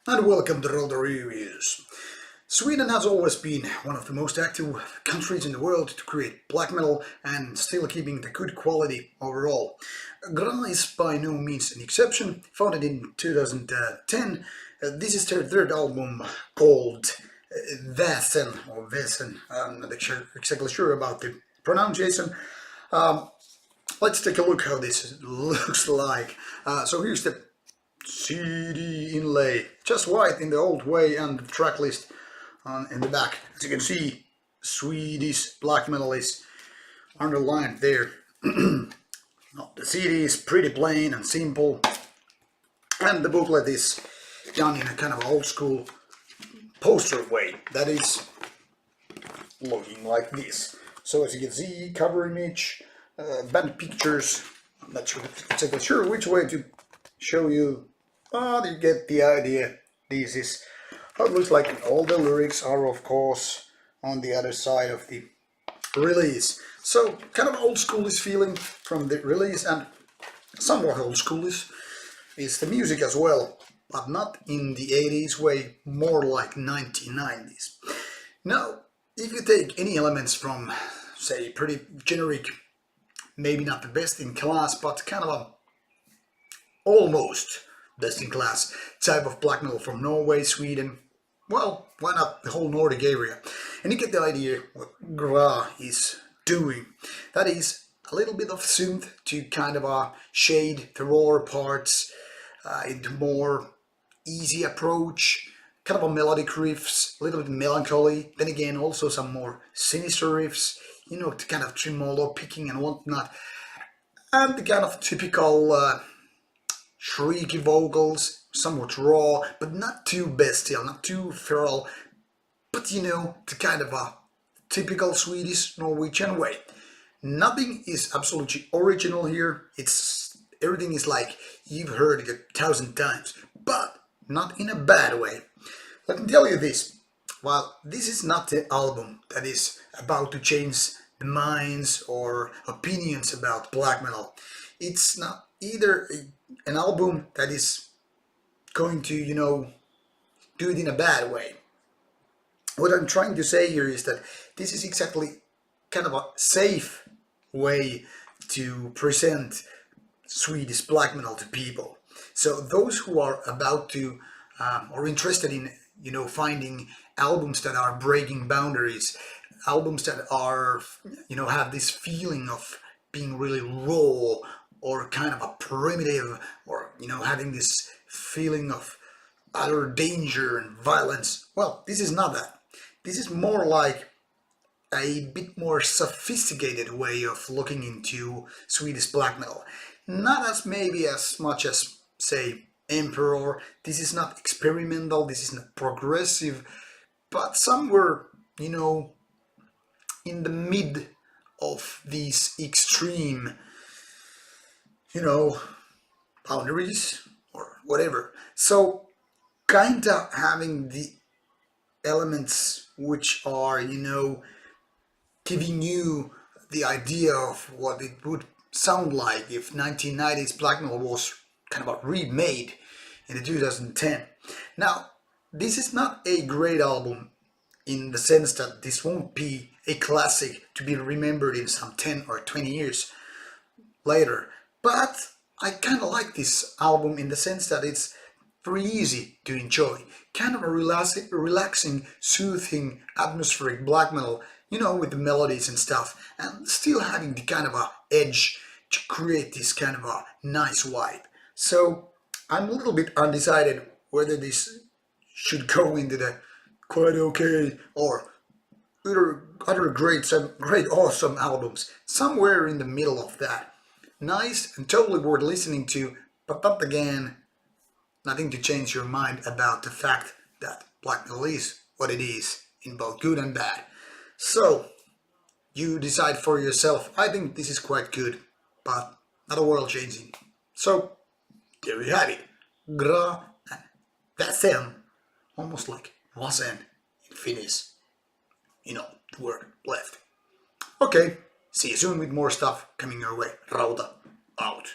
And welcome to Rauta Reviews. Sweden has always been one of the most active countries in the world to create black metal and still keeping the good quality overall. Gra is by no means an exception. Founded in 2010, this is their third album called Väsen or Väsen. I'm not exactly sure about the pronunciation. Let's take a look how this looks like. So here's the CD inlay, just white in the old way, and the track list in the back. As you can see, Swedish black metal is underlined there. The CD is pretty plain and simple, and the booklet is done in a kind of old school poster way. That is looking like this. So as you can see, cover image, band pictures. I'm not exactly sure which way to show you, but you get the idea. This is how it looks like. All the lyrics are of course on the other side of the release. So kind of old schoolish feeling from the release, and somewhat old schoolish is the music as well, but not in the 80s way, more like 1990s. Now, if you take any elements from, say, pretty generic, maybe not the best in class, but kind of a almost best in class type of black metal from Norway, Sweden, well, why not the whole Nordic area? And you get the idea what Gra is doing. That is a little bit of synth to kind of shade the rawer parts into more easy approach, kind of a melodic riffs, a little bit melancholy, then again also some more sinister riffs, you know, to kind of tremolo picking and whatnot, and the kind of typical shrieky vocals, somewhat raw, but not too bestial, not too feral, but you know, the kind of a typical Swedish Norwegian way. Nothing is absolutely original here. Everything is like you've heard it 1,000 times, but not in a bad way. Let me tell you this, while this is not the album that is about to change the minds or opinions about black metal, it's not either an album that is going to, you know, do it in a bad way. What I'm trying to say here is that this is exactly kind of a safe way to present Swedish black metal to people. So those who are about to or interested in, you know, finding albums that are breaking boundaries, albums that are, you know, have this feeling of being really raw or kind of a primitive, or, you know, having this feeling of utter danger and violence. Well, this is not that. This is more like a bit more sophisticated way of looking into Swedish black metal. Not as maybe as much as, say, Emperor. This is not experimental, this is not progressive, but somewhere, you know, in the mid of these extreme, you know, boundaries or whatever. So kinda having the elements which are, you know, giving you the idea of what it would sound like if 1990s black metal was kind of remade in the 2010. Now, this is not a great album in the sense that this won't be a classic to be remembered in some 10 or 20 years later. But I kind of like this album in the sense that it's very easy to enjoy. Kind of a relaxing, soothing, atmospheric black metal, you know, with the melodies and stuff, and still having the kind of a edge to create this kind of a nice vibe. So I'm a little bit undecided whether this should go into the quite okay or other great awesome albums, somewhere in the middle of that. Nice and totally worth listening to, but not again, nothing to change your mind about the fact that black metal is what it is in both good and bad. So you decide for yourself. I think this is quite good, but not a world changing. So there you have it. Gra and Väsen, almost like Väsen in Finnish. You know, the word left. Okay, see you soon with more stuff coming your way. Rauta out.